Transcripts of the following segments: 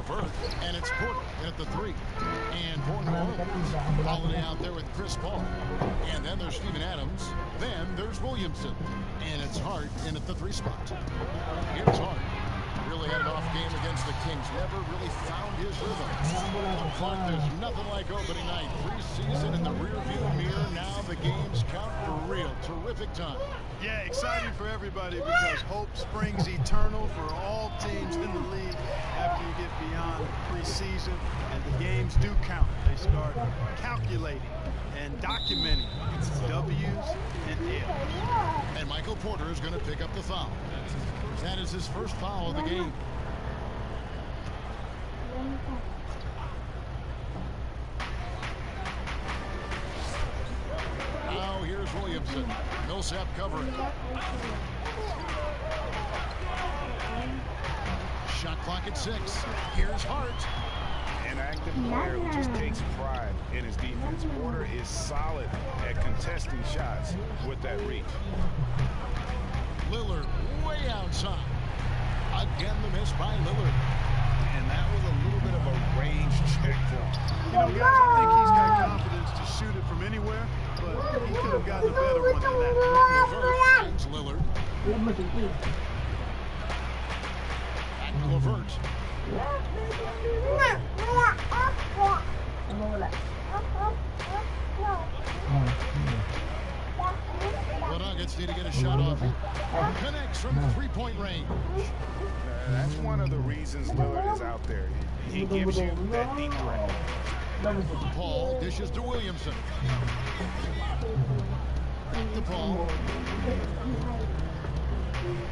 LeVert, and it's Porter in at the 3. And for New Orleans, Holiday out there with Chris Paul. And then there's Steven Adams. Then there's Williamson. And it's Hart in at the 3 spot. Here's Hart. Really had an off game against the Kings. Never really found his rhythm. But there's nothing like opening night. Preseason in the rearview mirror. Now the games count for real. Terrific time. Yeah, exciting for everybody because hope springs eternal for all teams in the league after you get beyond preseason. And the games do count. They start calculating and documenting W's and L's. And Michael Porter is going to pick up the foul. That is his first foul of the game. Now here's Williamson. Millsap covering. Shot clock at 6. Here's Hart. An active player who just takes pride in his defense. Porter is solid at contesting shots with that reach. Lillard way outside. Again, the miss by Lillard. And that was a little bit of a range check for him. You know, guys, I think he's got confidence to shoot it from anywhere, but he could have gotten a better one than that. LeVert finds Lillard. Back to LeVert. The Nuggets need to get a shot off. Connects from 3-point range. That's one of the reasons Lillard is out there. He gives you that deep threat. Paul dishes to Williamson. To Paul.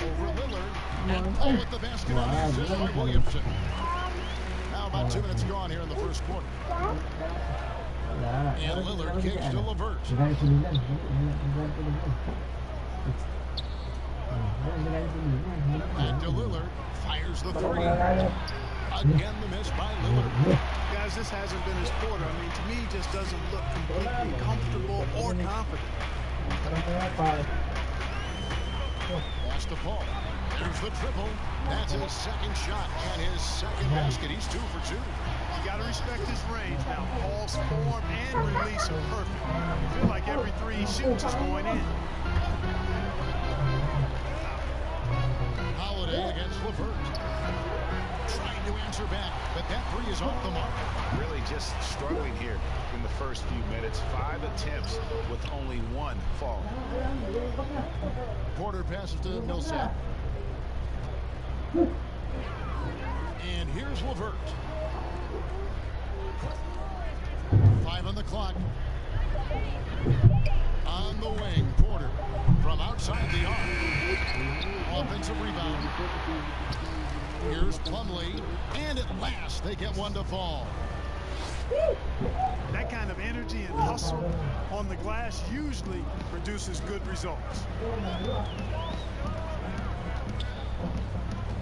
Over Lillard. And Paul with the basket on the assist by Williamson. Now about 2 minutes gone here in the first quarter. And Lillard kicks to LeVert. Back to Lillard. Fires the 3. Again the miss by Lillard. Guys, this hasn't been his quarter. I mean, to me, he just doesn't look completely comfortable or confident. Pass to Paul. There's the triple. That's his second shot and his second basket. He's 2 for 2. You got to respect his range. Now, Paul's form and release are perfect. I feel like every 3 he shoots is going in. Holiday against LeVert. Trying to answer back, but that 3 is off the mark. Really just struggling here in the first few minutes. 5 attempts with only 1 fall. Porter passes to Millsap. And here's LeVert. 5 on the clock. On the wing, Porter from outside the arc. Offensive rebound. Here's Plumlee, and at last they get 1 to fall. That kind of energy and hustle on the glass usually produces good results.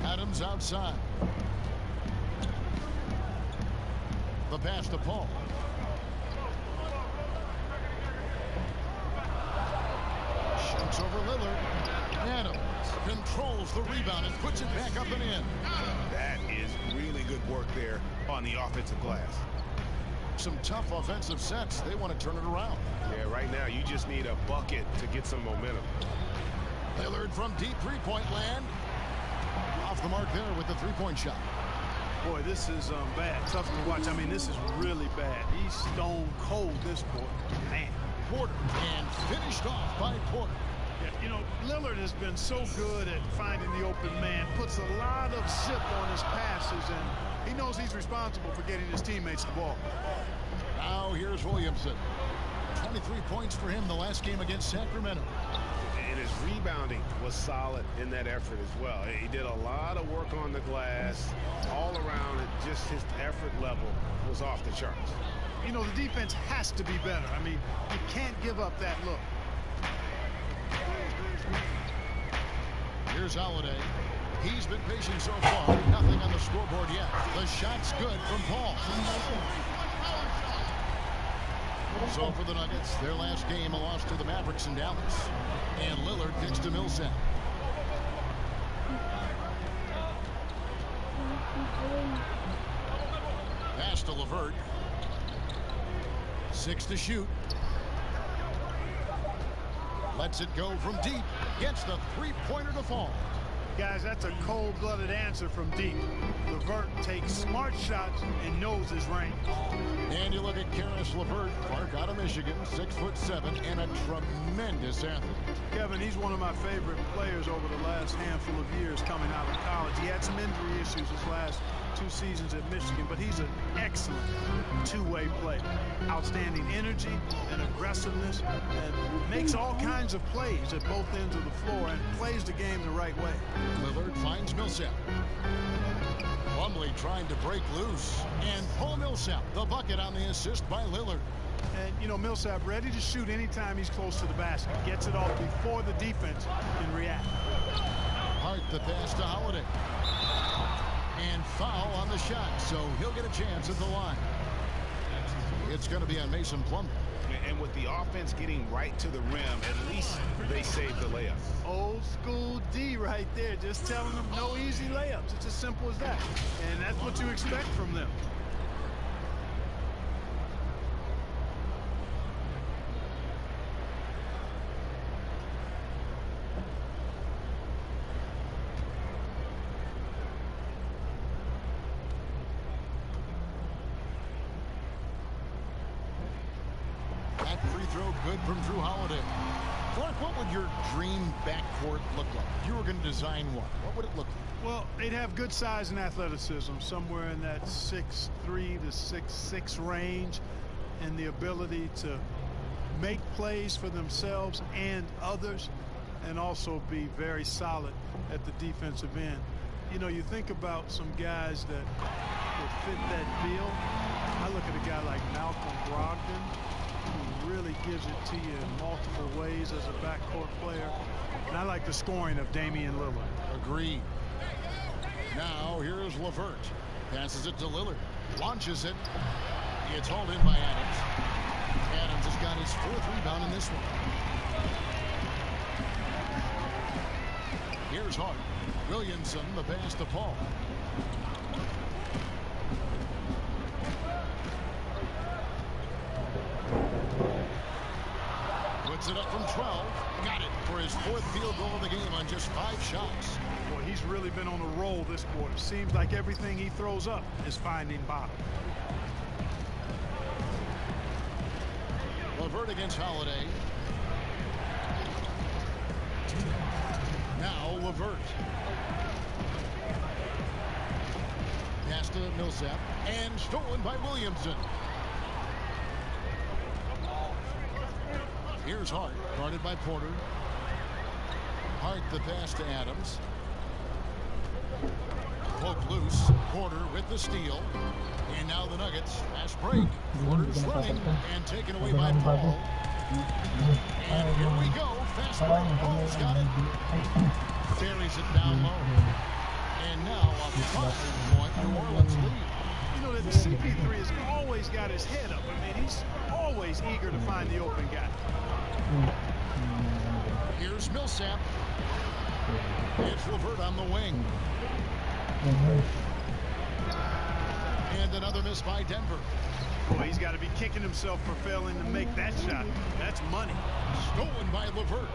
Adams outside. The pass to Paul. Shoots over Lillard. Adams controls the rebound and puts it back up and in. That is really good work there on the offensive glass. Some tough offensive sets. They want to turn it around. Yeah, right now you just need a bucket to get some momentum. Lillard from deep 3-point land. Off the mark there with the 3-point shot. Boy, this is bad. Tough to watch. I mean, this is really bad. He's stone cold this quarter. Man. Porter, and finished off by Porter. Yeah, you know, Lillard has been so good at finding the open man, puts a lot of zip on his passes, and he knows he's responsible for getting his teammates the ball. Now here's Williamson. 23 points for him the last game against Sacramento. And his rebounding was solid in that effort as well. He did a lot of work on the glass. All around it, just his effort level was off the charts. You know, the defense has to be better. I mean, you can't give up that look. Here's Holiday. He's been patient so far. Nothing on the scoreboard yet. The shot's good from Paul. So for the Nuggets, their last game, a loss to the Mavericks in Dallas. And Lillard kicks to Millsap. LeVert. 6 to shoot. Lets it go from deep. Gets the three-pointer to fall. Guys, that's a cold-blooded answer from deep. LeVert takes smart shots and knows his range. And you look at Karis LeVert, Clark out of Michigan, 6'7", and a tremendous athlete. Kevin, he's one of my favorite players over the last handful of years coming out of college. He had some injury issues his last 2 seasons at Michigan, but he's an excellent two-way player. Outstanding energy and aggressiveness, and makes all kinds of plays at both ends of the floor and plays the game the right way. Lillard finds Millsap. Plumlee trying to break loose, and Paul Millsap, the bucket on the assist by Lillard. And, you know, Millsap ready to shoot anytime he's close to the basket. Gets it off before the defense can react. Hart the pass to Holiday. And foul on the shot, so he'll get a chance at the line. It's going to be on Mason Plumlee. And with the offense getting right to the rim, at least they saved the layup. Old school D right there, just telling them no easy layups. It's as simple as that. And that's what you expect from them. That free throw good from Drew Holiday. Clark, what would your dream backcourt look like? If you were going to design one, what would it look like? Well, they'd have good size and athleticism, somewhere in that 6'3" to 6'6" range, and the ability to make plays for themselves and others, and also be very solid at the defensive end. You know, you think about some guys that would fit that bill. I look at a guy like Malcolm Brogdon, who really gives it to you in multiple ways as a backcourt player. And I like the scoring of Damian Lillard. Agreed. Now here's LeVert. Passes it to Lillard. Launches it. It's hauled in by Adams. Adams has got his 4th rebound in this one. Here's Hart. Williamson, the pass to Paul. Puts it up from 12. Got it for his 4th field goal of the game on just 5 shots. Boy, he's really been on a roll this quarter. Seems like everything he throws up is finding bottom. LeVert against Holiday. Now LeVert. Pass to Millsap. And stolen by Williamson. Here's Hart, guarded by Porter. Hart the pass to Adams. Poked loose. Porter with the steal. And now the Nuggets. Fast break. Porter's running and taken away by Paul. And here we go. Fast break. Paul's got it. Ferries it down low. And now a 5-point New Orleans lead. You know that the CP3 has always got his head up. I mean, he's always eager to find the open guy. Here's Millsap. It's LeVert on the wing. And another miss by Denver. Boy, he's got to be kicking himself for failing to make that shot. That's money. Stolen by LeVert.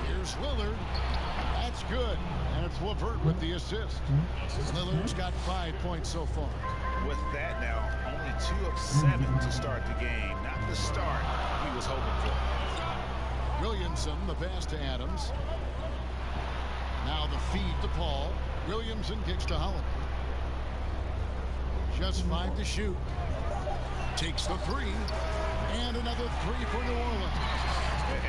Here's Lillard. That's good. And it's LeVert with the assist. Lillard's got 5 points so far. With that now, only 2 of 7 to start the game. Not the start he was hoping for. Williamson, the pass to Adams. Now the feed to Paul. Williamson kicks to Holiday. Just 5 to shoot. Takes the 3. And another 3 for New Orleans.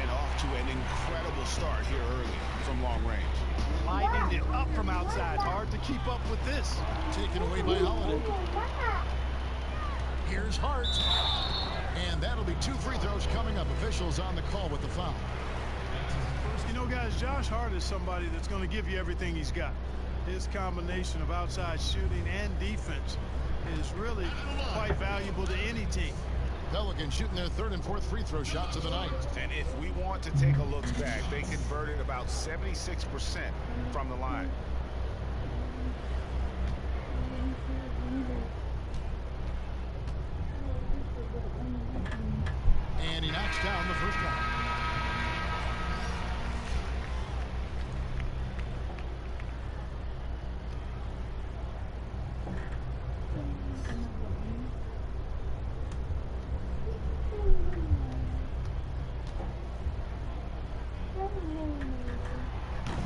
And off to an incredible start here early from long range. Lighting it up from outside. Hard to keep up with this. Taken away by Holiday. Here's Hart. And that'll be 2 free throws coming up. Officials on the call with the foul. You know, guys, Josh Hart is somebody that's going to give you everything he's got. His combination of outside shooting and defense is really quite valuable to any team. Pelicans shooting their 3rd and 4th free throw shots of the night. And if we want to take a look back, they converted about 76% from the line. And he knocks down the first one.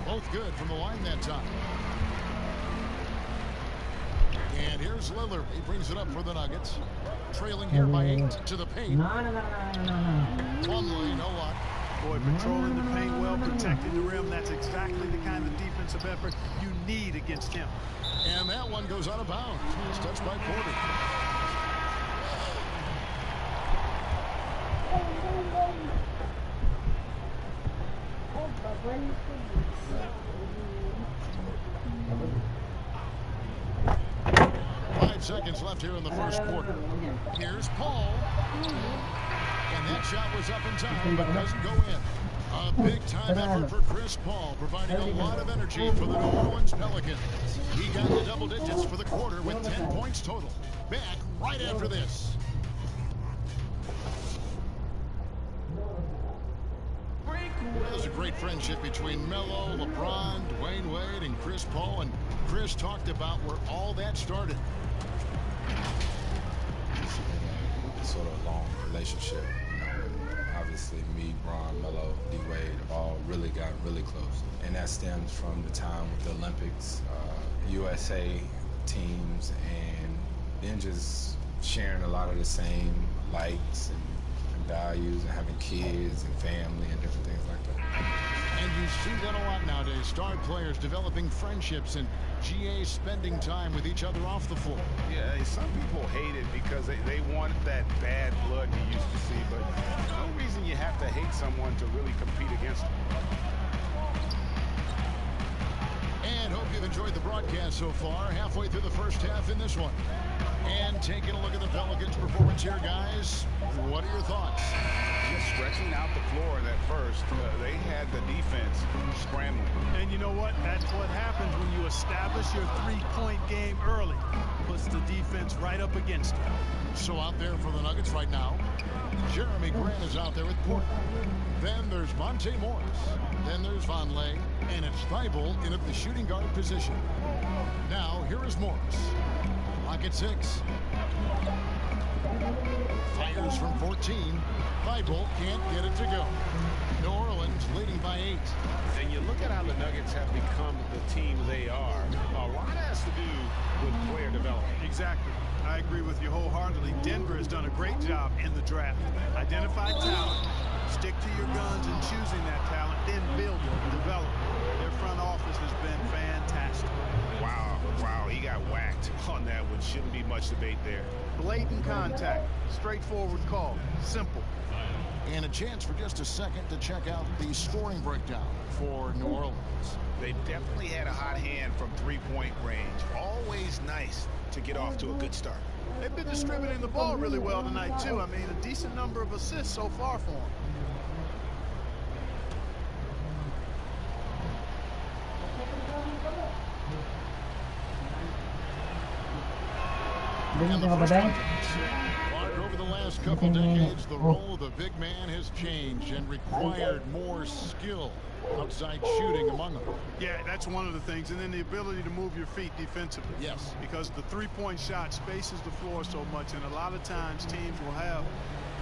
Both good from the line that time. And here's Lillard. He brings it up for the Nuggets. Trailing here by 8 to the paint. Plumlee, no luck. Boy, patrolling the paint well, protecting the rim. That's exactly the kind of defensive effort you need against him. And that one goes out of bounds. It's touched by Porter. 5 seconds left here in the first quarter. Here's Paul. And that shot was up in time, but doesn't go in. A big-time effort for Chris Paul, providing a lot of energy for the New Orleans Pelicans. He got the double digits for the quarter with 10 points total. Back right after this. There's a great friendship between Melo, LeBron, Dwayne Wade, and Chris Paul. And Chris talked about where all that started. Sort of long relationship. Obviously, me, Bron, Melo, D-Wade have all really gotten really close. And that stems from the time with the Olympics, USA teams, and then just sharing a lot of the same likes and values and having kids and family and different things like that. And you see that a lot nowadays. Star players developing friendships and GA spending time with each other off the floor. Yeah, some people hate it because they want that bad blood you used to see, but no reason you have to hate someone to really compete against them. And hope you've enjoyed the broadcast so far. Halfway through the first half in this one. And taking a look at the Pelicans' performance here, guys. What are your thoughts? Just stretching out the floor in that first. They had the defense scrambling. And you know what? That's what happens when you establish your three-point game early. Puts the defense right up against it. So out there for the Nuggets right now, Jeremy Grant is out there with Portland. Then there's Monte Morris. Then there's Vonleh. And it's Thibault in at the shooting guard position. Now, here is Morris. Lock at 6. Fires from 14. Thibault can't get it to go. New Orleans leading by 8. And you look at how the Nuggets have become the team they are. A lot has to do with player development. Exactly. I agree with you wholeheartedly. Denver has done a great job in the draft. Identify talent, stick to your guns in choosing that talent, then build it, develop it. Their front office has been fantastic. Wow, he got whacked on that one. Shouldn't be much debate there. Blatant contact, straightforward call, simple. And a chance for just a second to check out the scoring breakdown for New Orleans. They definitely had a hot hand from three-point range. Always nice to get off to a good start. They've been distributing the ball really well tonight, too. I mean, a decent number of assists so far for them. Over the last couple decades, the role of the big man has changed and required more skill outside shooting among them. Yeah, that's one of the things. And then the ability to move your feet defensively. Yes. Because the three-point shot spaces the floor so much, and a lot of times teams will have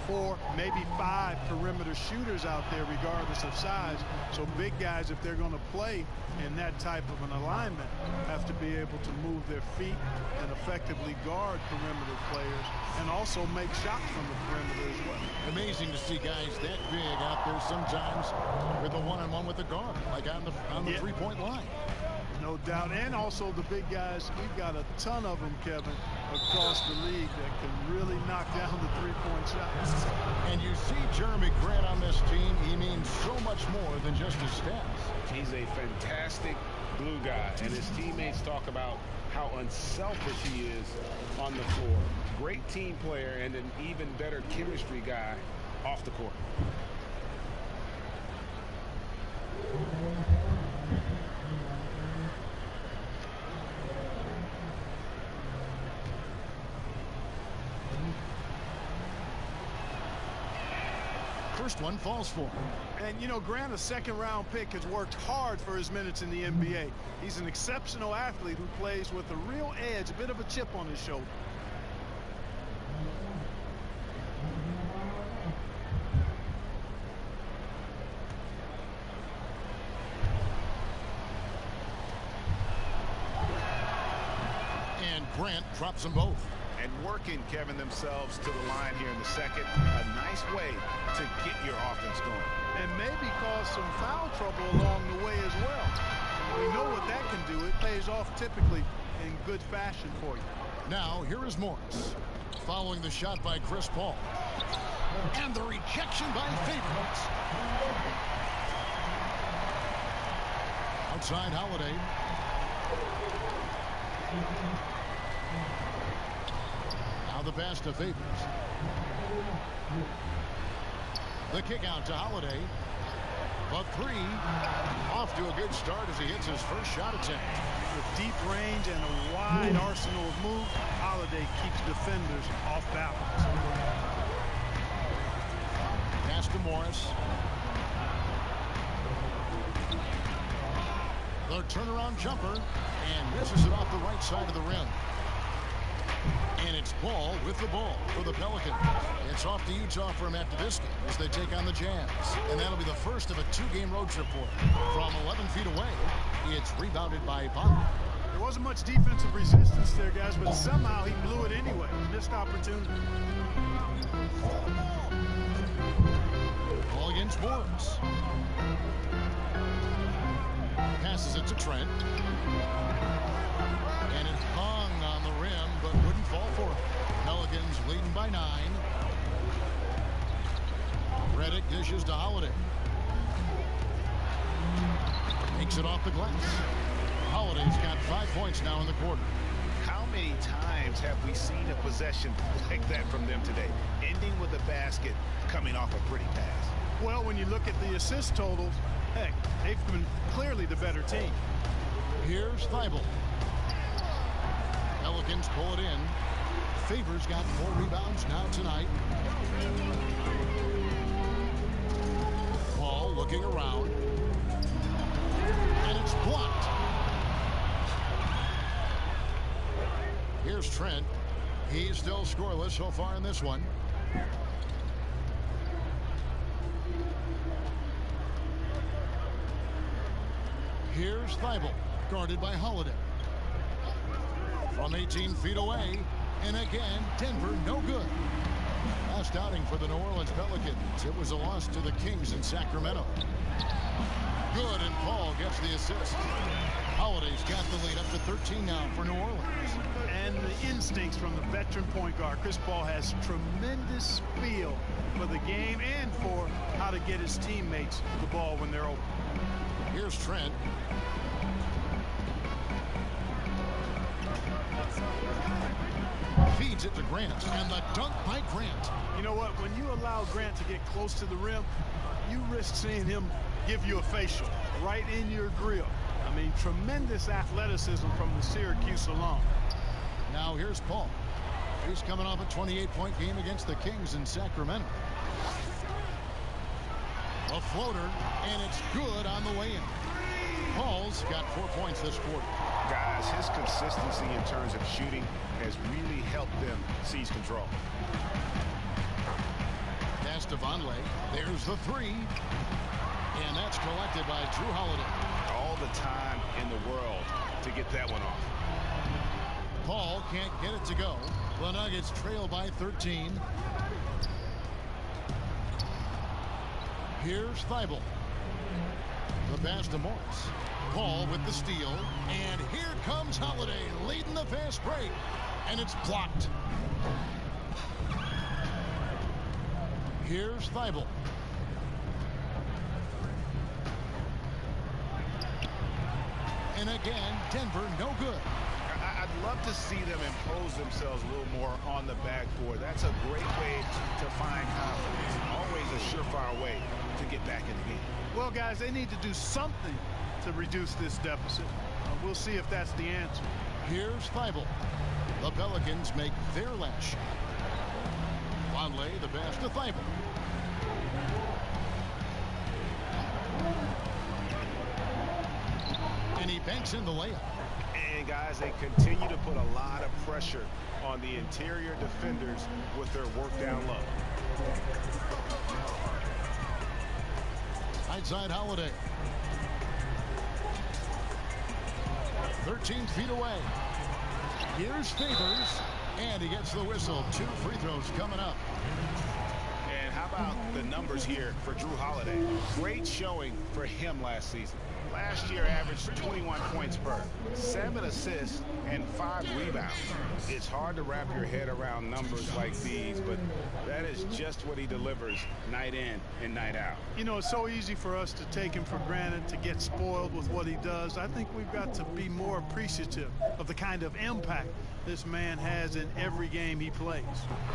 4, maybe 5 perimeter shooters out there regardless of size. So big guys, if they're going to play in that type of an alignment, have to be able to move their feet and effectively guard perimeter players and also make shots from the perimeter as well. Amazing to see guys that big out there sometimes with a one-on-one with the guard, like on the three-point line. No doubt. And also the big guys, we've got a ton of them, Kevin, across the league that can really knock down the three-point shots. And you see Jeremy Grant on this team. He means so much more than just his stats. He's a fantastic glue guy, and his teammates talk about how unselfish he is on the floor. Great team player and an even better chemistry guy off the court. first one falls for him. And, you know, Grant, a second-round pick, has worked hard for his minutes in the NBA. He's an exceptional athlete who plays with a real edge, a bit of a chip on his shoulder. And Grant drops them both. And working, Kevin, themselves to the line here in the second. A nice way to get your offense going. And maybe cause some foul trouble along the way as well. We know what that can do. It pays off typically in good fashion for you. Now, here is Morris. Following the shot by Chris Paul. And the rejection by Favors. Outside Holiday. Now the pass to Favors. The kick out to Holiday. A three. Off to a good start as he hits his first shot attempt. With deep range and a wide arsenal of moves, Holiday keeps defenders off balance. Pass to Morris. The turnaround jumper and misses it off the right side of the rim. And it's Ball with the ball for the Pelicans. It's off to Utah for him after this game as they take on the Jazz. And that'll be the first of a two-game road trip for him. From 11 feet away, it's rebounded by Bond. There wasn't much defensive resistance there, guys, but somehow he blew it anyway. Missed opportunity. Ball against Morris. Passes it to Trent. And it hung on the rim, but wouldn't fall for him. Pelicans leading by 9. Redick dishes to Holiday. Makes it off the glass. Holiday's got 5 points now in the quarter. How many times have we seen a possession like that from them today? Ending with a basket, coming off a pretty pass. Well, when you look at the assist totals, heck, they've been clearly the better team. Here's Thibault. Pelicans pull it in. Favors got 4 rebounds now tonight. Ball looking around. And it's blocked. Here's Trent. He's still scoreless so far in this one. Here's Thibault, guarded by Holiday. From 18 feet away, and again, Denver no good. Last outing for the New Orleans Pelicans. It was a loss to the Kings in Sacramento. Good, and Paul gets the assist. Holiday's got the lead up to 13 now for New Orleans. And the instincts from the veteran point guard, Chris Paul, has tremendous feel for the game and for how to get his teammates the ball when they're open. Here's Trent. Feeds it to Grant, and the dunk by Grant. You know what? When you allow Grant to get close to the rim, you risk seeing him give you a facial right in your grill. I mean, tremendous athleticism from the Syracuse alum. Now here's Paul. He's coming off a 28-point game against the Kings in Sacramento. A floater, and it's good on the way in. Paul's got 4 points this quarter. Guys, his consistency in terms of shooting has really helped them seize control. Pass to Vonleh. There's the three. And that's collected by Drew Holiday. All the time in the world to get that one off. Paul can't get it to go. The Nuggets trail by 13. Here's Thibault. The pass to Morris. Paul with the steal. And here comes Holiday leading the fast break. And it's blocked. Here's Thibault. And again, Denver no good. I'd love to see them impose themselves a little more on the backboard. That's a great way to find confidence. Always a surefire way to get back in the game. Well, guys, they need to do something to reduce this deficit. We'll see if that's the answer. Here's Thibault. The Pelicans make their last shot. Vonleh, the pass to Thibault. And he banks in the layup. And guys, they continue to put a lot of pressure on the interior defenders with their work down low. Outside Holiday. 13 feet away. Here's Favors. And he gets the whistle. 2 free throws coming up. And how about the numbers here for Drew Holiday? Great showing for him last season. Last year averaged 21 points per, 7 assists, and 5 rebounds. It's hard to wrap your head around numbers like these, but that is just what he delivers night in and night out. You know, it's so easy for us to take him for granted, to get spoiled with what he does. I think we've got to be more appreciative of the kind of impact this man has in every game he plays.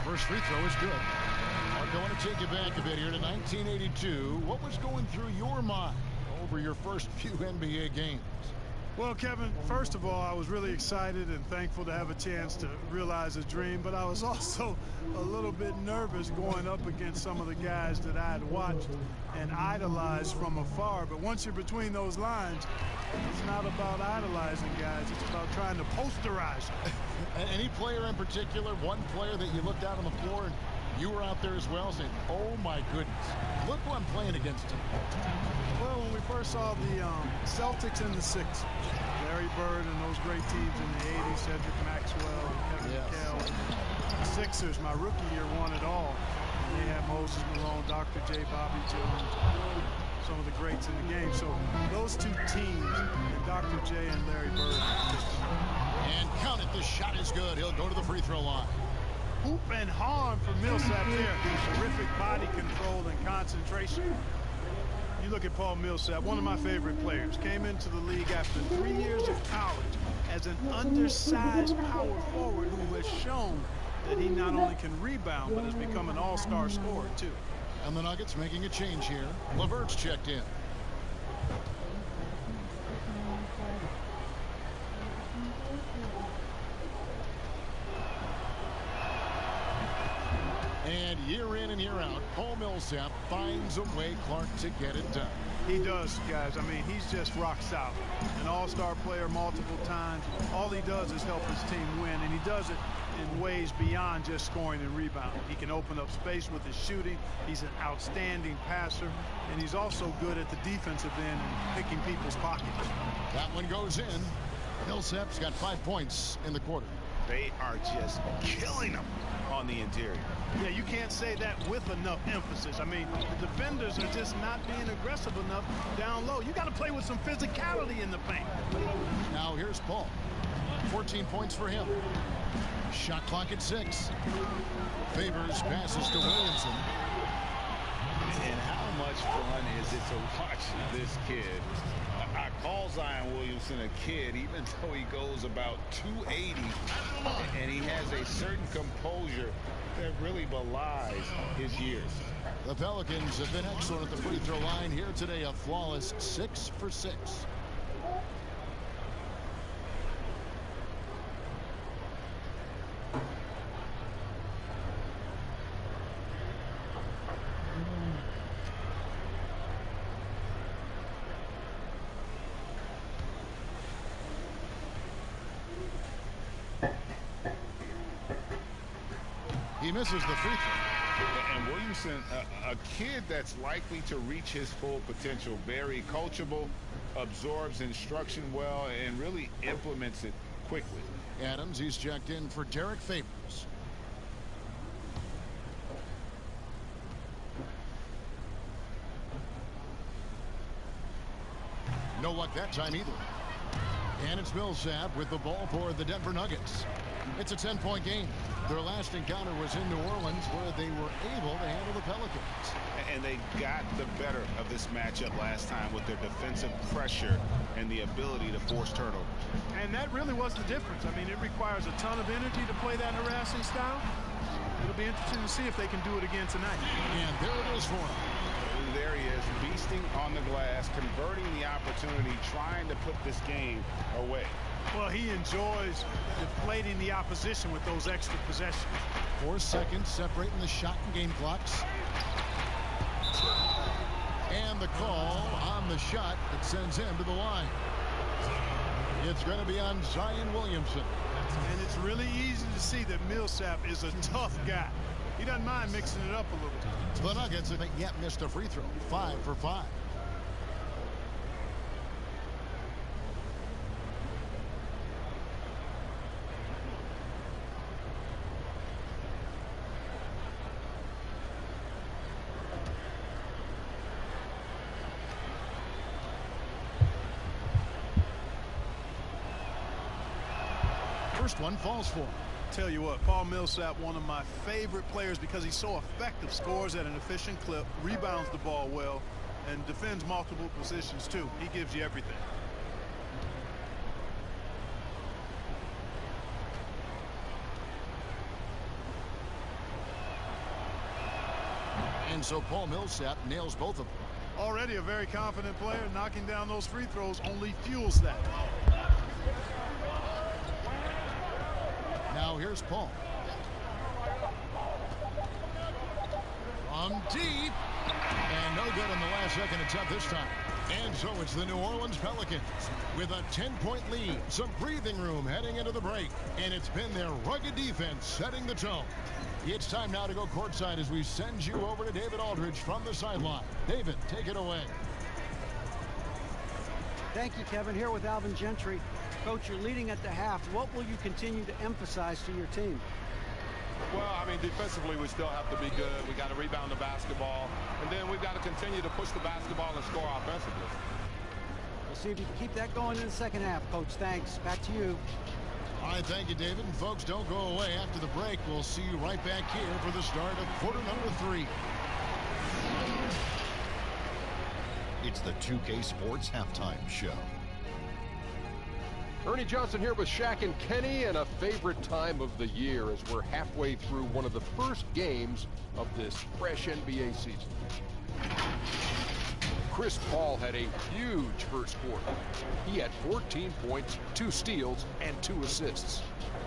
First free throw is good. I want to take you back a bit here to 1982. What was going through your mind over your first few NBA games? Well, Kevin, first of all, I was really excited and thankful to have a chance to realize a dream, but I was also a little bit nervous going up against some of the guys that I had watched and idolized from afar. But once you're between those lines, it's not about idolizing guys, it's about trying to posterize them. Any player in particular, one player that you looked out on the floor and you were out there as well saying, oh my goodness, look who I'm playing against him? Well, when we first saw the Celtics and the Sixers, Larry Bird and those great teams in the 80s, Cedric Maxwell, Kevin McHale. The Sixers, my rookie year, won it all. And they had Moses Malone, Dr. J, Bobby Jones, some of the greats in the game. So those two teams, and Dr. J and Larry Bird. And count it, the shot is good. He'll go to the free throw line. Hoop and harm for Millsap there. Terrific body control and concentration. You look at Paul Millsap, one of my favorite players. Came into the league after 3 years of college as an undersized power forward who has shown that he not only can rebound, but has become an all-star scorer, too. And the Nuggets making a change here. LeVert's checked in. And year in and year out, Paul Millsap finds a way, Clark, to get it done. He does, guys. I mean, he's just rock solid. An all-star player multiple times. All he does is help his team win, and he does it in ways beyond just scoring and rebounding. He can open up space with his shooting. He's an outstanding passer, and he's also good at the defensive end and picking people's pockets. That one goes in. Millsap's got 5 points in the quarter. They are just killing them on the interior. Yeah, you can't say that with enough emphasis. I mean, the defenders are just not being aggressive enough down low. You got to play with some physicality in the paint. Now here's Paul. 14 points for him. Shot clock at 6. Favors passes to Williamson. And how much fun is it to watch this kid? I call Zion Williamson a kid, even though he goes about 280, and he has a certain composure that really belies his years. The Pelicans have been excellent at the free throw line here today. A flawless 6 for 6. He misses the free throw. And Williamson, a kid that's likely to reach his full potential, very coachable, absorbs instruction well, and really implements it quickly. Adams, he's checked in for Derek Favors. No luck that time either. And it's Millsap with the ball for the Denver Nuggets. It's a 10-point game. Their last encounter was in New Orleans, where they were able to handle the Pelicans. And they got the better of this matchup last time with their defensive pressure and the ability to force turnovers. And that really was the difference. I mean, it requires a ton of energy to play that harassing style. It'll be interesting to see if they can do it again tonight. And there it is for him. There he is, beasting on the glass, converting the opportunity, trying to put this game away. Well, he enjoys deflating the opposition with those extra possessions. 4 seconds separating the shot and game clocks. And the call on the shot that sends him to the line. It's going to be on Zion Williamson. And it's really easy to see that Millsap is a tough guy. He doesn't mind mixing it up a little bit. The Nuggets haven't yet missed a free throw. 5 for 5. First one falls for him. Tell you what, Paul Millsap, one of my favorite players because he's so effective, scores at an efficient clip, rebounds the ball well, and defends multiple positions too. He gives you everything. And so Paul Millsap nails both of them. Already a very confident player. Knocking down those free throws only fuels that. Now here's Paul. From deep. And no good on the last second attempt this time. And so it's the New Orleans Pelicans with a 10-point lead. Some breathing room heading into the break. And it's been their rugged defense setting the tone. It's time now to go courtside as we send you over to David Aldridge from the sideline. David, take it away. Thank you, Kevin. Here with Alvin Gentry. Coach, you're leading at the half. What will you continue to emphasize to your team? Well, I mean, defensively, we still have to be good. We got to rebound the basketball. And then we've got to continue to push the basketball and score offensively. We'll see if you can keep that going in the second half, Coach. Thanks. Back to you. All right, thank you, David. And folks, don't go away. After the break, we'll see you right back here for the start of quarter number 3. It's the 2K Sports Halftime Show. Ernie Johnson here with Shaq and Kenny, and a favorite time of the year as we're halfway through one of the first games of this fresh NBA season. Chris Paul had a huge first quarter. He had 14 points, 2 steals, and 2 assists.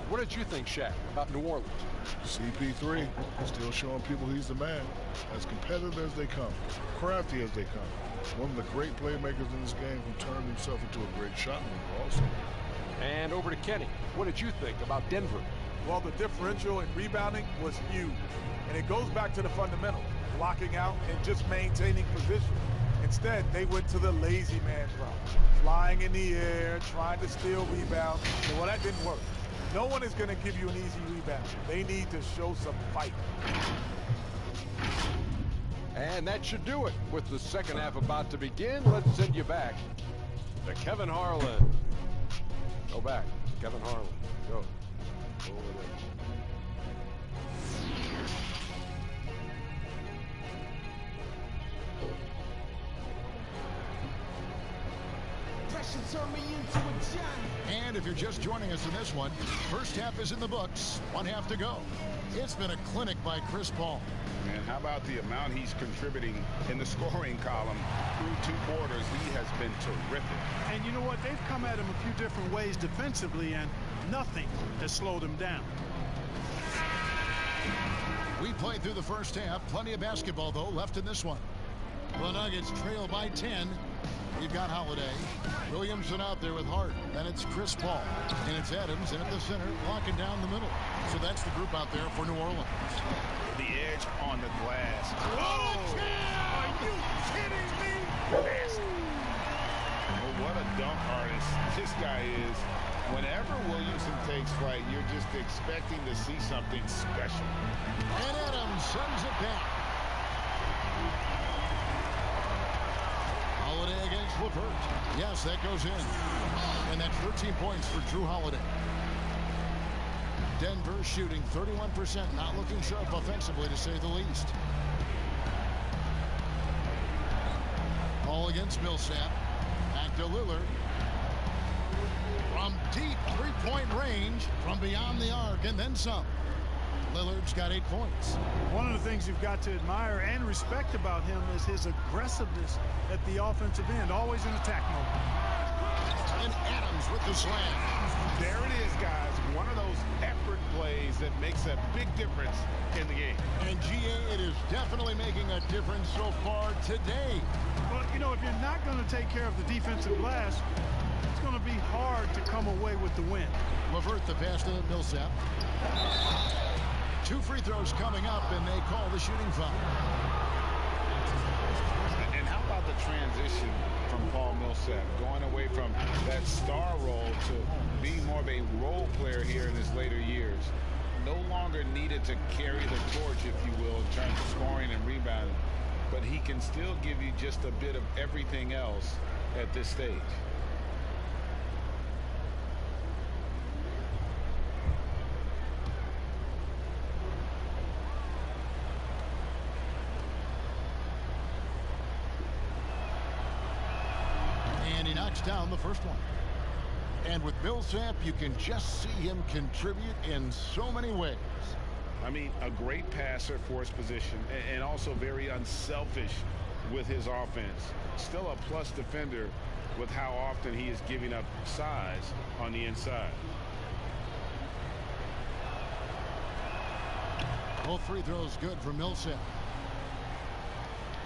What did you think, Shaq, about New Orleans? CP3 still showing people he's the man. As competitive as they come, crafty as they come. One of the great playmakers in this game who turned himself into a great shot maker also. And over to Kenny. What did you think about Denver? Well, the differential in rebounding was huge. And it goes back to the fundamentals, blocking out and just maintaining position. Instead, they went to the lazy man's route, flying in the air, trying to steal rebounds. And well, that didn't work. No one is going to give you an easy rebound. They need to show some fight. And that should do it. With the second half about to begin, let's send you back to Kevin Harlan. Go back. Kevin Harlan. Go. Over there. And if you're just joining us in this one, first half is in the books. 1 half to go. It's been a clinic by Chris Paul. And how about the amount he's contributing in the scoring column through 2 quarters? He has been terrific. And you know what? They've come at him a few different ways defensively, and nothing has slowed him down. We played through the first half. Plenty of basketball, though, left in this one. The Nuggets trail by 10. You've got Holiday. Williamson out there with Hart. Then it's Chris Paul. And it's Adams in at the center, locking down the middle. So that's the group out there for New Orleans. The edge on the glass. Oh! Are you kidding me? Well, what a dunk artist this guy is. Whenever Williamson takes flight, you're just expecting to see something special. And Adams sends it back. Holiday against LeVert. Yes, that goes in. And that's 13 points for Drew Holiday. Denver shooting 31%, not looking sharp offensively, to say the least. Ball against Millsap. Back to Lillard. From deep three-point range, from beyond the arc, and then some. Lillard's got 8 points. One of the things you've got to admire and respect about him is his aggressiveness at the offensive end, always in attack mode. And Adams with the slam. There it is, guys. One of those effort plays that makes a big difference in the game. And GA, it is definitely making a difference so far today. Well, you know, if you're not going to take care of the defensive glass, it's going to be hard to come away with the win. LeVert the pass to Millsap. 2 free throws coming up, and they call the shooting foul. And how about the transition from Paul Millsap, going away from that star role to being more of a role player here in his later years? No longer needed to carry the torch, if you will, in terms of scoring and rebounding, but he can still give you just a bit of everything else at this stage. And he knocks down the first one. And with Millsap, you can just see him contribute in so many ways. I mean, a great passer for his position and also very unselfish with his offense. Still a plus defender with how often he is giving up size on the inside. Both free throws good for Millsap.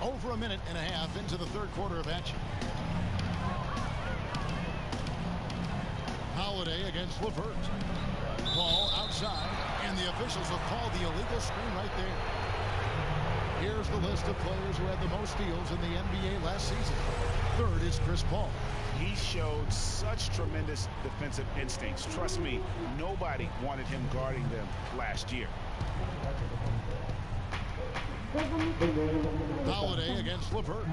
Over a minute and a half into the third quarter of action. Holiday against LeVert. Ball outside, and the officials have called the illegal screen right there. Here's the list of players who had the most steals in the NBA last season. Third is Chris Paul. He showed such tremendous defensive instincts. Trust me, nobody wanted him guarding them last year. Holiday against LeVert.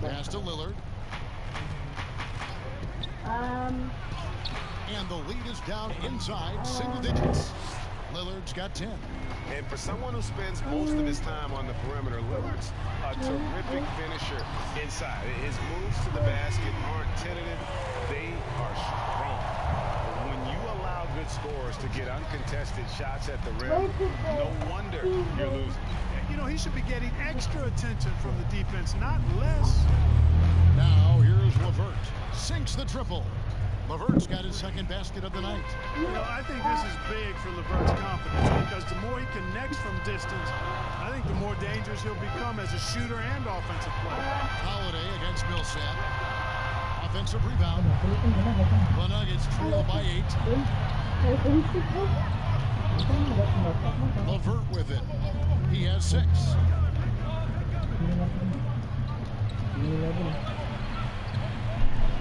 Pass to Lillard. And the lead is down inside single digits. Lillard's got 10. And for someone who spends most of his time on the perimeter, Lillard's a terrific finisher inside. His moves to the basket aren't tentative. They are strong. When you allow good scorers to get uncontested shots at the rim, no wonder you're losing. You know, he should be getting extra attention from the defense, not less. Now here's LeVert. Sinks the triple. LeVert's got his second basket of the night. You know, I think this is big for LeVert's confidence because the more he connects from distance, I think the more dangerous he'll become as a shooter and offensive player. Holiday against Millsap. Offensive rebound. The Nuggets trail by 8. LeVert with it. He has 6.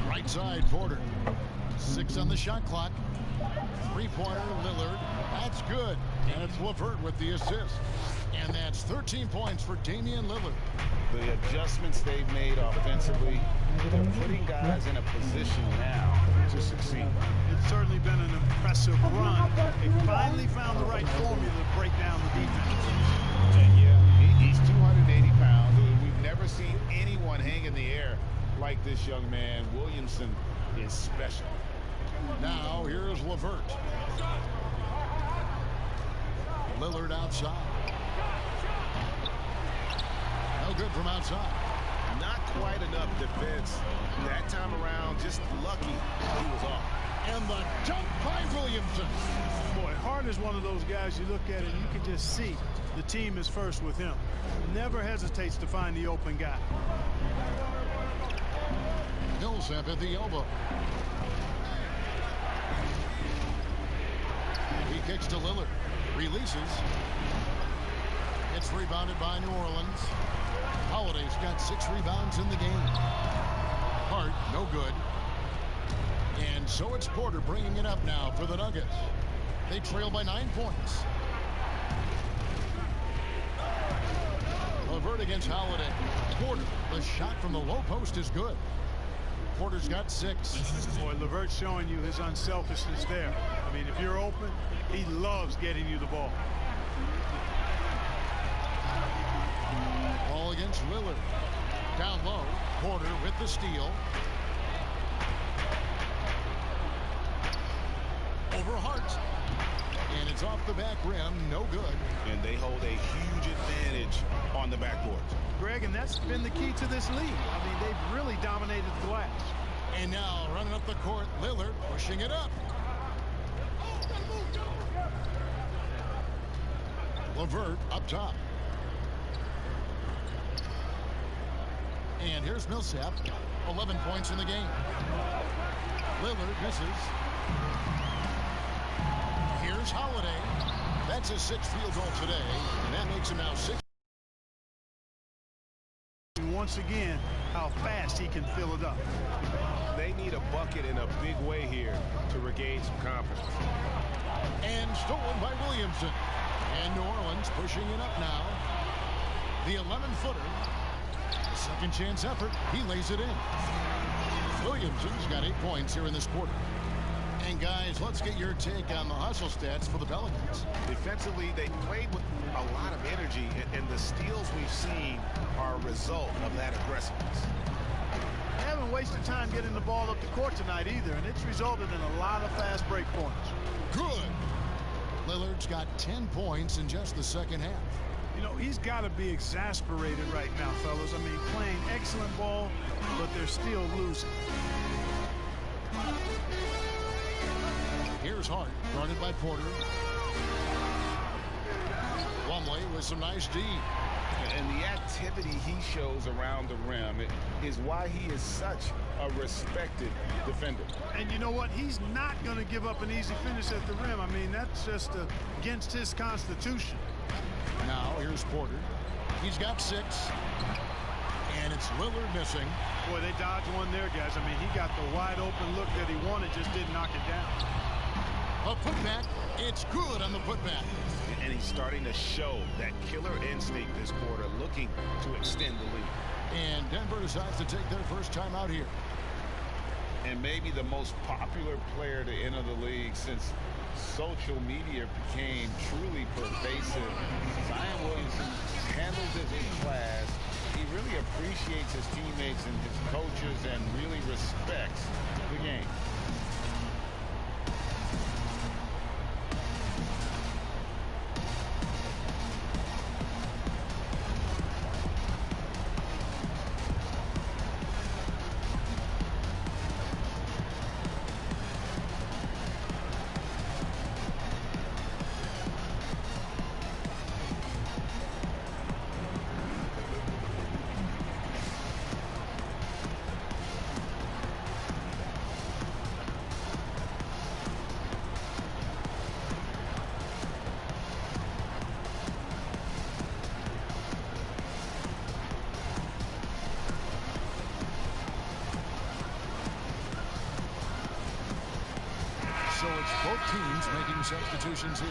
Right side, Porter. 6 on the shot clock. 3-pointer, Lillard. That's good. And it's LeVert with the assist. And that's 13 points for Damian Lillard. The adjustments they've made offensively, they're putting guys in a position now to succeed. It's certainly been an impressive run. They finally found the right formula to break down the defense. And yeah, he's 280 pounds. We've never seen anyone hang in the air like this young man. Williamson is special. Now here's LeVert. Lillard outside. No good from outside. Not quite enough defense. That time around, just lucky he was off. And the dunk by Williamson. Boy, Hart is one of those guys you look at and you can just see the team is first with him. Never hesitates to find the open guy. Millsap at the elbow. He kicks to Lillard. Releases. It's rebounded by New Orleans. Holiday's got 6 rebounds in the game. Hart, no good. And so it's Porter bringing it up now for the Nuggets. They trail by 9 points. LeVert against Holiday. Porter, the shot from the low post is good. Porter's got 6. Boy, LeVert's showing you his unselfishness there. I mean, if you're open, he loves getting you the ball. Ball against Lillard. Down low, Porter with the steal. Over Hart. And it's It's off the back rim. No good. And they hold a huge advantage on the backboard. Greg, and that's been the key to this league. I mean, they've really dominated the glass. And now running up the court, Lillard pushing it up. LeVert up top. And here's Millsap. 11 points in the game. Lillard misses. Here's Holiday. That's his 6th field goal today, and that makes him now 6. Once again, how fast he can fill it up. They need a bucket in a big way here to regain some confidence. And stolen by Williamson. And New Orleans pushing it up now. The 11-footer. Second chance effort. He lays it in. Williamson's got 8 points here in this quarter. And guys, let's get your take on the hustle stats for the Pelicans. Defensively, they played with a lot of energy, and the steals we've seen are a result of that aggressiveness. They haven't wasted time getting the ball up the court tonight either, and it's resulted in a lot of fast break points. Good. Lillard's got 10 points in just the second half. You know, he's got to be exasperated right now, fellas. I mean, playing excellent ball, but they're still losing. Here's Hart, guarded by Porter. Plumlee with some nice D. And the activity he shows around the rim is why he is such a respected defender. And you know what? He's not going to give up an easy finish at the rim. I mean, that's just against his constitution. Now, here's Porter. He's got 6. And it's Lillard missing. Boy, they dodged one there, guys. I mean, he got the wide open look that he wanted, just didn't knock it down. A putback. It's good on the putback. And he's starting to show that killer instinct this quarter, looking to extend the lead. And Denver decides to take their first time out here. And maybe the most popular player to enter the league since social media became truly pervasive. Zion Williamson handles it in class. He really appreciates his teammates and his coaches and really respects the game. So it's both teams making substitutions here.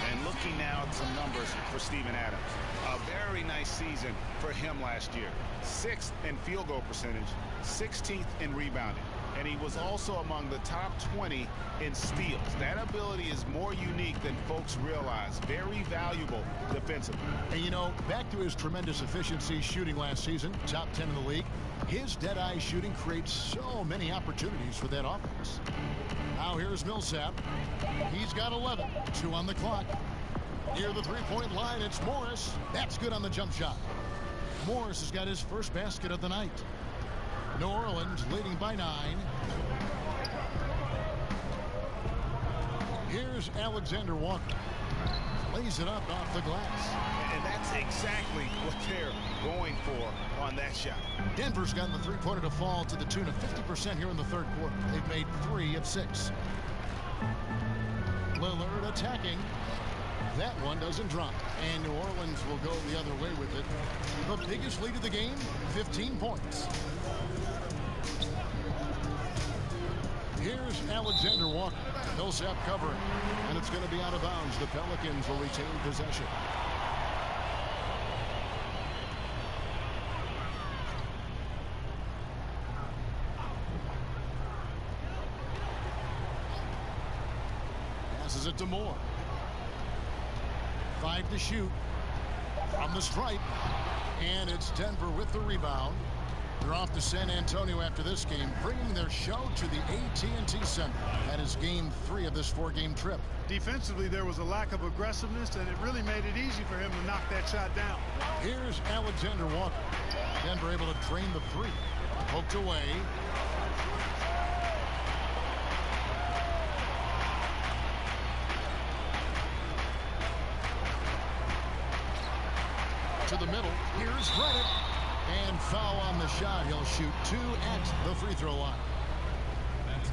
And looking now at some numbers for Steven Adams. A very nice season for him last year. 6th in field goal percentage, 16th in rebounding. And he was also among the top 20 in steals. That ability is more unique than folks realize. Very valuable defensively. And you know, back to his tremendous efficiency shooting last season, top 10 in the league, his dead-eye shooting creates so many opportunities for that offense. Now here's Millsap. He's got 11. 2 on the clock. Near the three-point line, it's Morris. That's good on the jump shot. Morris has got his first basket of the night. New Orleans leading by 9. Here's Alexander Walker. Lays it up off the glass. And that's exactly what they're going for on that shot. Denver's gotten the three-pointer to fall to the tune of 50% here in the third quarter. They've made 3 of 6. Lillard attacking. That one doesn't drop. And New Orleans will go the other way with it. The biggest lead of the game, 15 points. Here's Alexander Walker. Millsap covering. And it's going to be out of bounds. The Pelicans will retain possession. Passes it to Moore. 5 to shoot. From the stripe. And it's Denver with the rebound. They're off to San Antonio after this game, bringing their show to the AT&T Center. That is game 3 of this 4-game trip. Defensively, there was a lack of aggressiveness, and it really made it easy for him to knock that shot down. Here's Alexander Walker. Denver able to drain the 3. Poked away. To the middle. Here's Redick. And foul on the shot. He'll shoot 2 at the free throw line.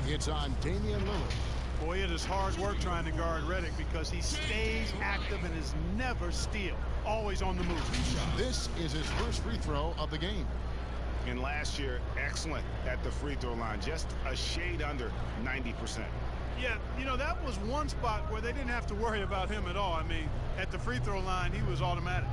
It's on Damian Lillard. Boy, it is hard work trying to guard Redick because he stays active and is never still. Always on the move. This is his first free throw of the game. And last year, excellent at the free throw line. Just a shade under 90%. Yeah, you know, that was one spot where they didn't have to worry about him at all. I mean, at the free throw line, he was automatic.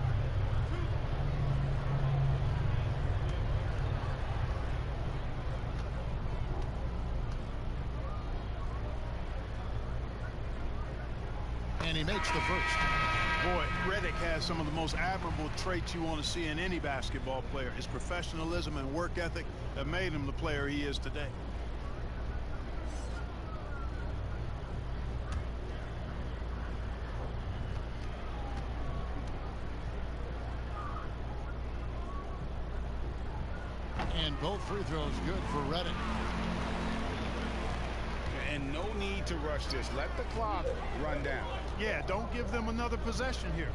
And he makes the first. Boy, Redick has some of the most admirable traits you want to see in any basketball player. His professionalism and work ethic have made him the player he is today. And both free throws good for Redick. And no need to rush this. Let the clock run down. Yeah, don't give them another possession here.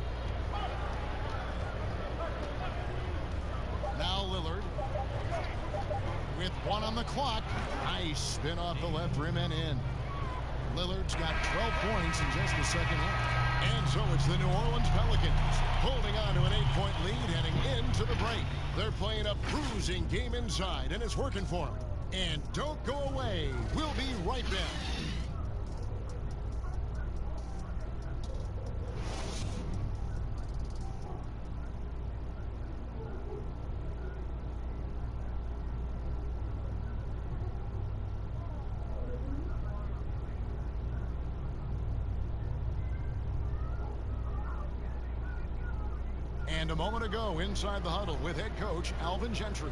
Now Lillard. With 1 on the clock. Nice spin off the left rim and in. Lillard's got 12 points in just the second half. And so it's the New Orleans Pelicans holding on to an 8-point lead heading into the break. They're playing a bruising game inside, and it's working for them. And don't go away. We'll be right back. And a moment ago, inside the huddle with head coach Alvin Gentry.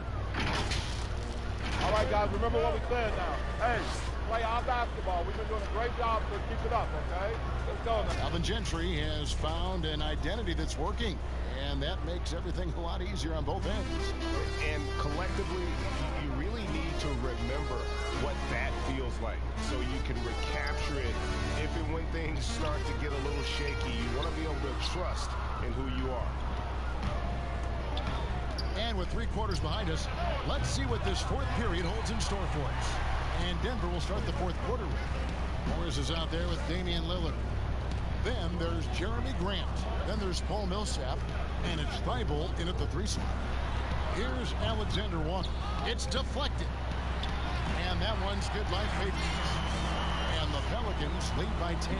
All right, guys, remember what we said now. Hey, play our basketball. We've been doing a great job, so keep it up, okay? Let's go now. Alvin Gentry has found an identity that's working, and that makes everything a lot easier on both ends. And collectively, you really need to remember what that feels like so you can recapture it if and when things start to get a little shaky. You want to be able to trust in who you are. And with 3 quarters behind us, let's see what this 4th period holds in store for us. And Denver will start the 4th quarter with. Morris is out there with Damian Lillard. Then there's Jeremy Grant. Then there's Paul Millsap. And it's Thibault in at the 3 spot. Here's Alexander Walker. It's deflected. And that one's good by Fabians. And the Pelicans lead by 10.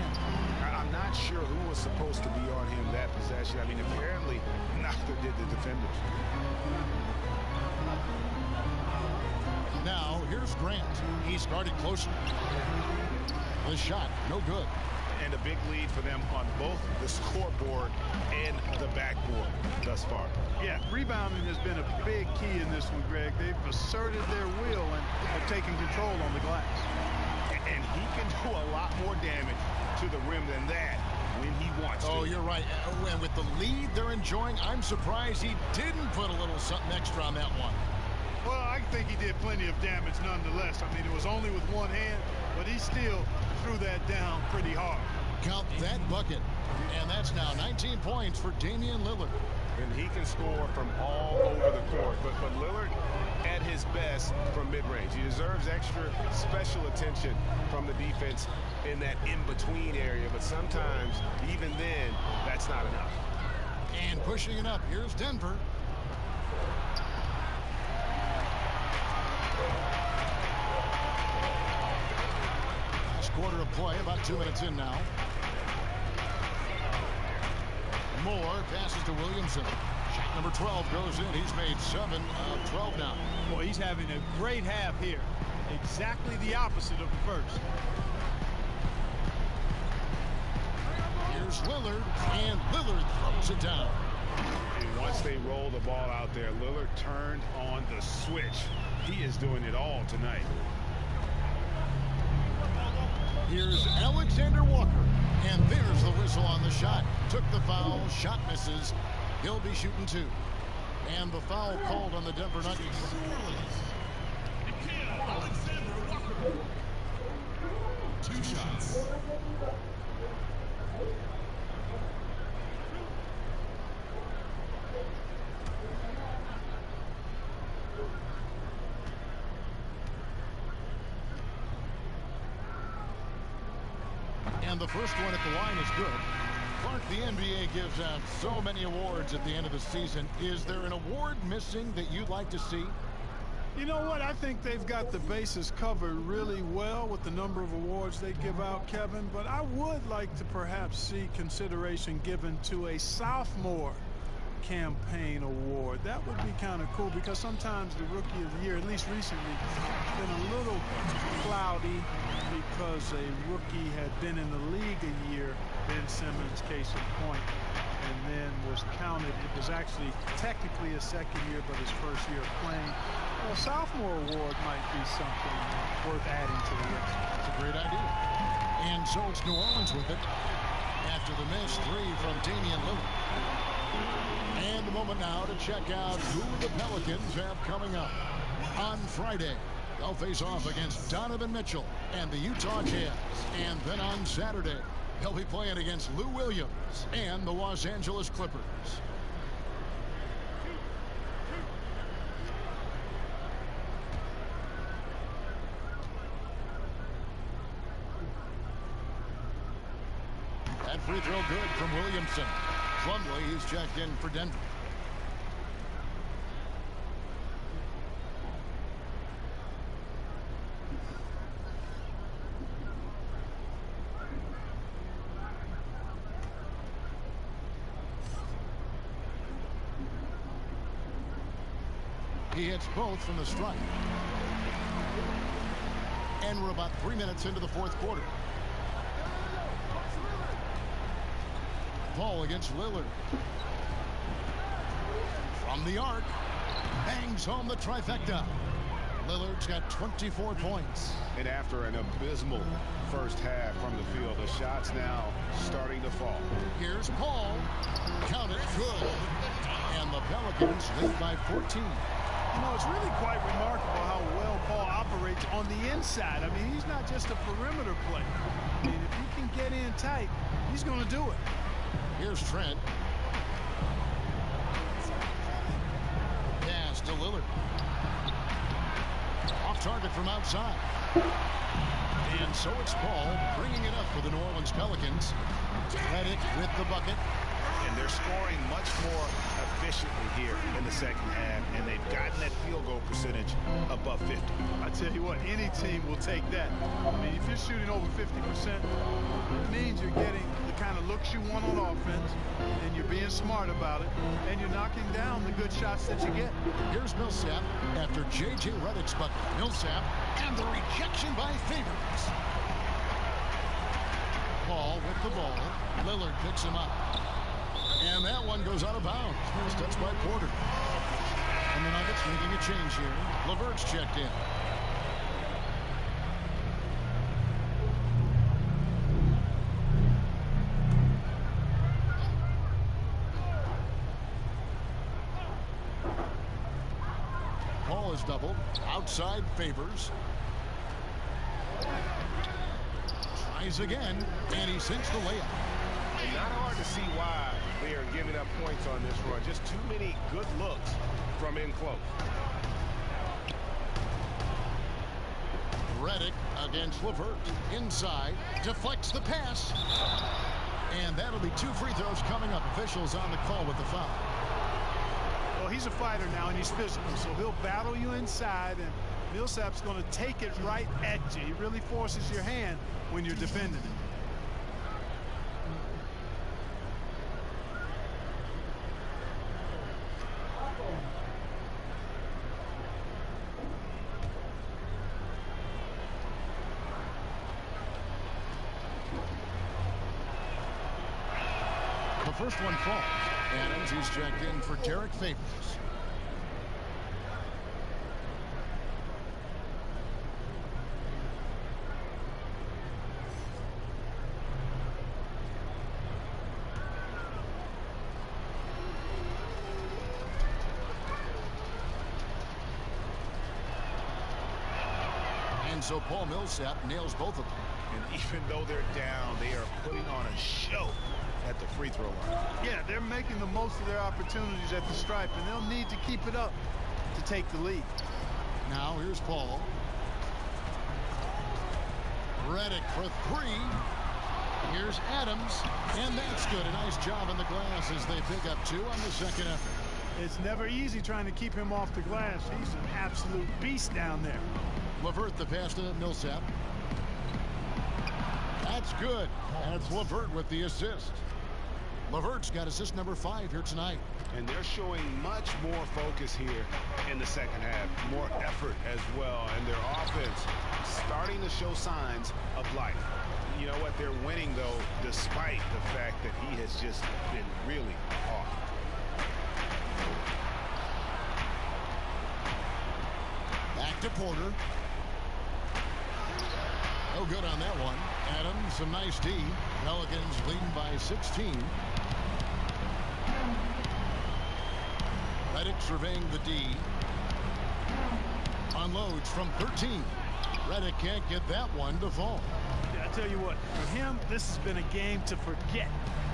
I'm not sure who was supposed to be on him that possession. I mean, apparently neither did the defenders. Now, here's Grant. He started closer. The shot, no good. And a big lead for them on both the scoreboard and the backboard thus far. Yeah, rebounding has been a big key in this one, Greg. They've asserted their will and have taken control on the glass. And he can do a lot more damage to the rim than that when he wants to. Oh, you're right. And with the lead they're enjoying, I'm surprised he didn't put a little something extra on that one. Well, I think he did plenty of damage nonetheless. I mean, it was only with one hand, but he still threw that down pretty hard. Count that bucket. And that's now 19 points for Damian Lillard. And he can score from all over the court. But Lillard at his best from mid-range. He deserves extra special attention from the defense in that in-between area. But sometimes, even then, that's not enough. And pushing it up, here's Denver. Last quarter of play, about 2 minutes in now. Moore passes to Williamson. Shot number 12 goes in. He's made 7 of 12 now. Boy, he's having a great half here. Exactly the opposite of the first. Here's Lillard, and Lillard throws it down. And once they roll the ball out there, Lillard turned on the switch. He is doing it all tonight. Here's Alexander Walker. And there's the whistle on the shot. Took the foul. Shot misses. He'll be shooting 2. And the foul called on the Denver Nuggets. Alexander Walker. 2 shots. And the first one at the line is good. Clark, the NBA gives out so many awards at the end of the season. Is there an award missing that you'd like to see? You know what? I think they've got the bases covered really well with the number of awards they give out, Kevin. But I would like to perhaps see consideration given to a sophomore campaign award. That would be kind of cool, because sometimes the rookie of the year, at least recently, has been a little cloudy because a rookie had been in the league a year, Ben Simmons, case in point, and then was counted. It was actually technically a second year, but his first year of playing. Well, a sophomore award might be something worth adding to the list. It's a great idea. And so it's New Orleans with it after the missed 3 from Damian Lillard. And the moment now to check out who the Pelicans have coming up. On Friday, they'll face off against Donovan Mitchell and the Utah Jazz. And then on Saturday, they'll be playing against Lou Williams and the Los Angeles Clippers. That free throw good from Williamson. Plumlee, he's checked in for Denver. He hits both from the stripe. And we're about 3 minutes into the fourth quarter. Paul against Lillard. From the arc. Bangs home the trifecta. Lillard's got 24 points. And after an abysmal first half from the field, the shots now starting to fall. Here's Paul. Count it, good. And the Pelicans lead by 14. You know, it's really quite remarkable how well Paul operates on the inside. I mean, he's not just a perimeter player. I mean, if he can get in tight, he's going to do it. Here's Trent. Pass to Lillard. Off target from outside. And so it's Paul bringing it up for the New Orleans Pelicans. Redick with the bucket. And they're scoring much more efficiently here in the second half, and they've gotten that field goal percentage above 50. I tell you what, any team will take that. I mean, if you're shooting over 50%, it means you're getting the kind of looks you want on offense, and you're being smart about it, and you're knocking down the good shots that you get. Here's Millsap after J.J. Redick's bucket. Millsap, and the rejection by Favors. Paul with the ball. Lillard picks him up. And that one goes out of bounds. First touch by Porter. And the Nuggets making a change here. LeVert's checked in. Paul is doubled. Outside Favors. Tries again, and he sinks the layup. And not hard to see why they are giving up points on this run. Just too many good looks from in close. Redick against LeVert. Inside. Deflects the pass. And that'll be 2 free throws coming up. Officials on the call with the foul. Well, he's a fighter now, and he's physical, so he'll battle you inside, and Millsap's going to take it right at you. He really forces your hand when you're defending it. The first one falls, Adams, he's checked in for Derek Favors. And so Paul Millsap nails both of them. And even though they're down, they are putting on a show at the free throw line. Yeah, they're making the most of their opportunities at the stripe, and they'll need to keep it up to take the lead. Now here's Paul. Redick for three. Here's Adams, and that's good. A nice job in the glass as they pick up 2 on the second effort. It's never easy trying to keep him off the glass. He's an absolute beast down there. LeVert the pass to Millsap. That's good. And it's LeVert with the assist. LeVert's got assist number 5 here tonight. And they're showing much more focus here in the second half. More effort as well. And their offense starting to show signs of life. You know what? They're winning, though, despite the fact that he has just been really off. Back to Porter. No good on that one. Adams, some nice D. Pelicans leading by 16. Redick surveying the D. Unloads from 13. Redick can't get that one to fall. Yeah, I tell you what, for him, this has been a game to forget.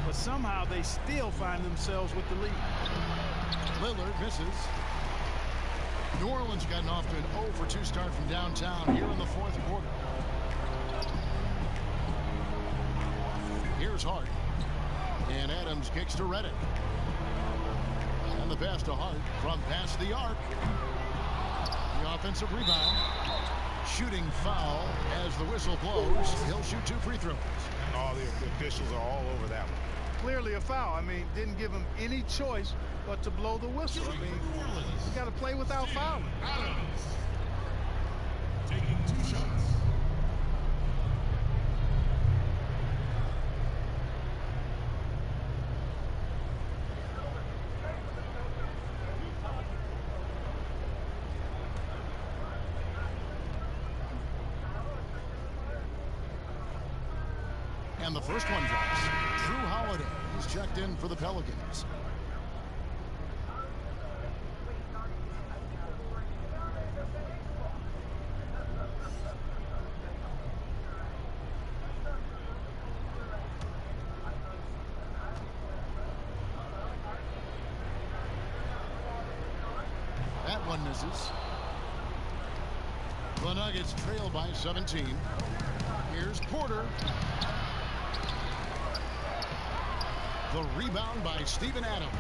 But somehow they still find themselves with the lead. Lillard misses. New Orleans gotten off to an 0-for-2 start from downtown here in the fourth quarter. Here's Hart. And Adams kicks to Redick. And the pass to Hart from past the arc. The offensive rebound. Shooting foul as the whistle blows. He'll shoot 2 free throws. All the officials are all over that one. Clearly a foul. I mean, didn't give him any choice but to blow the whistle. I mean, you got to play without fouling. Adams taking 2 shots. And the first one drops. Drew Holiday is checked in for the Pelicans. That one misses. The Nuggets trail by 17. Here's Porter. The rebound by Steven Adams.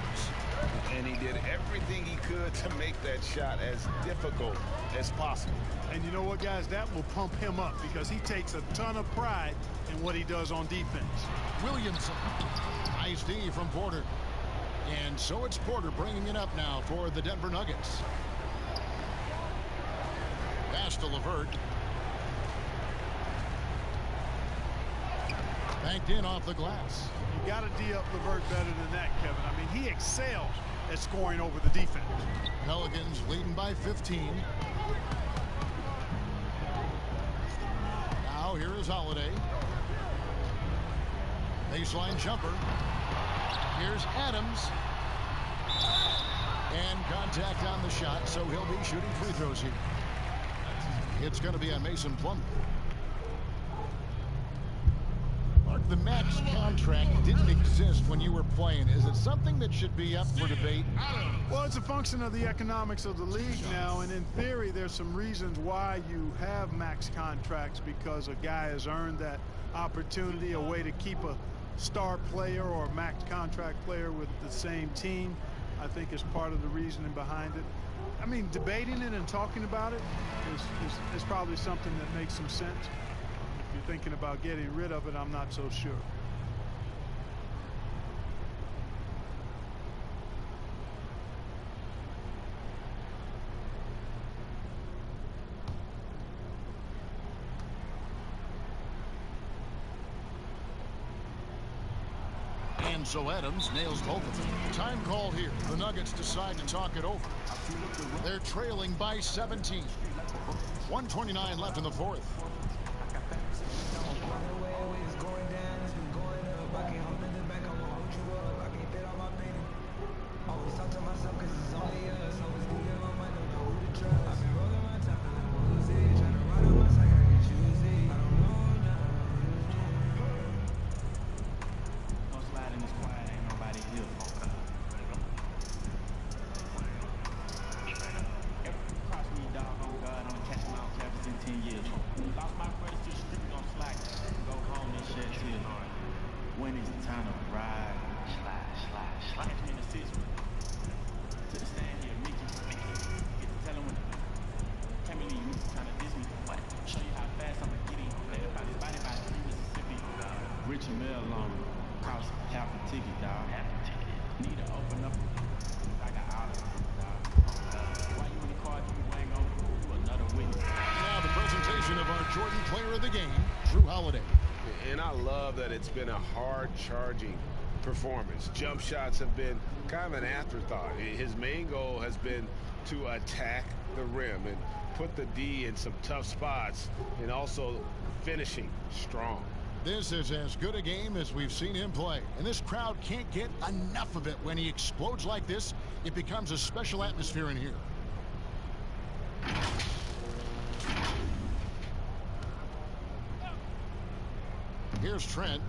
And he did everything he could to make that shot as difficult as possible. And you know what, guys? That will pump him up because he takes a ton of pride in what he does on defense. Williamson. Nice D from Porter. And so it's Porter bringing it up now for the Denver Nuggets. Pass to LeVert. Banked in off the glass. You got to D up LeVert better than that, Kevin. I mean, he excels at scoring over the defense. Pelicans leading by 15. Now here is Holiday. Baseline jumper. Here's Adams. And contact on the shot, so he'll be shooting free throws here. It's going to be on Mason Plumlee. Mark, the max contract didn't exist when you were playing. Is it something that should be up for debate? Well, it's a function of the economics of the league now, and in theory, there's some reasons why you have max contracts, because a guy has earned that opportunity, a way to keep a star player or a max contract player with the same team, I think is part of the reasoning behind it. I mean, debating it and talking about it is probably something that makes some sense. If you're thinking about getting rid of it, I'm not so sure. And And so Adams nails both of them. Time call here. The Nuggets decide to talk it over. They're trailing by 17. 1:29 left in the fourth. It's been a hard-charging performance. Jump shots have been kind of an afterthought. His main goal has been to attack the rim and put the D in some tough spots and also finishing strong. This is as good a game as we've seen him play, and this crowd can't get enough of it. When he explodes like this, it becomes a special atmosphere in here. Here's Trent.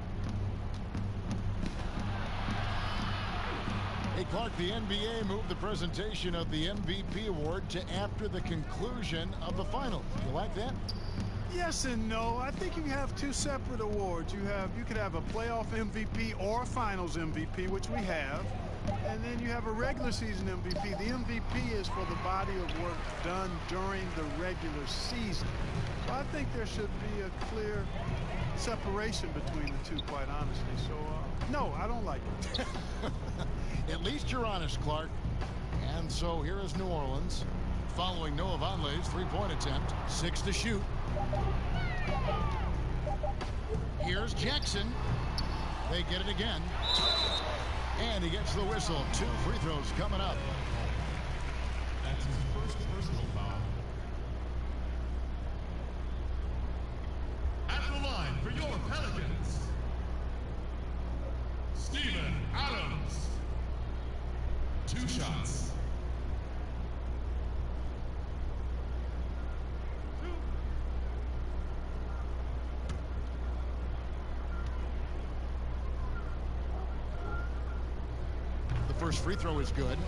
Hey, Clark, the NBA moved the presentation of the MVP award to after the conclusion of the final. You like that? Yes and no. I think you have two separate awards. You could have a playoff MVP or a finals MVP, which we have. And then you have a regular season MVP. The MVP is for the body of work done during the regular season. So I think there should be a clear separation between the two, quite honestly. So, no, I don't like it. At least you're honest, Clark. And so here is New Orleans following Noah Vonleh's three-point attempt. 6 to shoot. Here's Jackson. They get it again. And he gets the whistle. 2 free throws coming up. That's his first personal foul. At the line for your Pelicans, Steven Adams. 2 shots. The first free throw is good.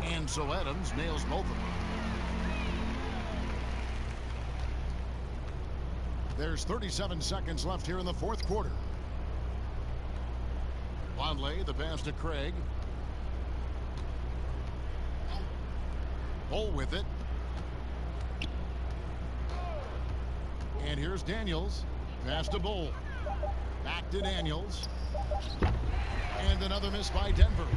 And so Adams nails both of them. There's 37 seconds left here in the fourth quarter. Vonleh, the pass to Craig. Bull with it. And here's Daniels. Pass to Bull. Back to Daniels. And another miss by Denver.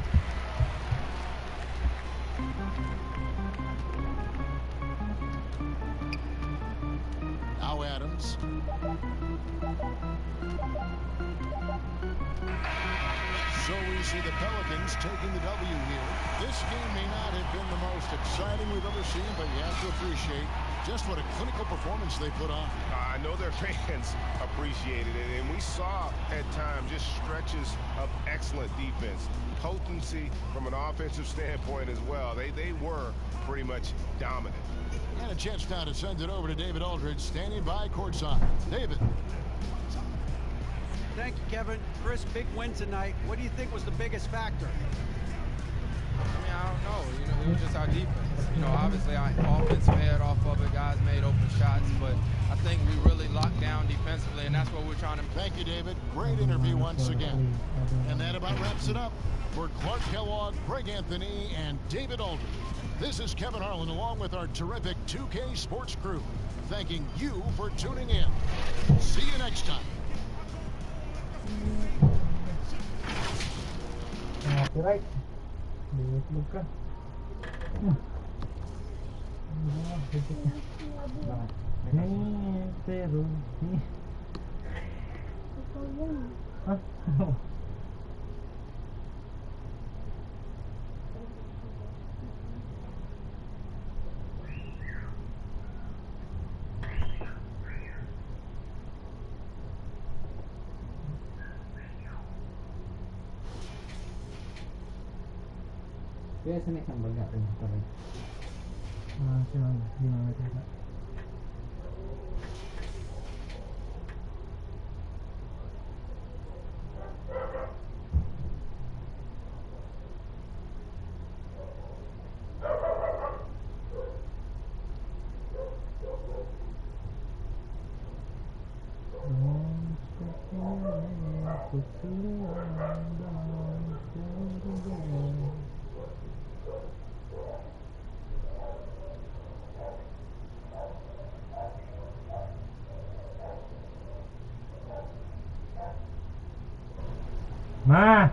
Now Adams. So we see the Pelicans taking the W here. This game may not have been the most exciting we've ever seen, but you have to appreciate just what a clinical performance they put on. I know their fans appreciated it, and we saw at times just stretches of excellent defense. Potency from an offensive standpoint as well. They were pretty much dominant. And a chance now to send it over to David Aldridge, standing by courtside. David. Thank you, Kevin. Chris, big win tonight. What do you think was the biggest factor? I mean, I don't know. It was just our defense. Obviously our offense fed off of it. Guys made open shots, but I think we really locked down defensively, and that's what we're trying to. Thank you, David. Great interview once again. And that about wraps it up for Clark Kellogg, Greg Anthony, and David Aldridge. This is Kevin Harlan along with our terrific 2K Sports crew. thanking you for tuning in. See you next time. Copyright. YouTube ka. Pero kaya sa next ang bag natin pare. Siya hindi na natin. Ma!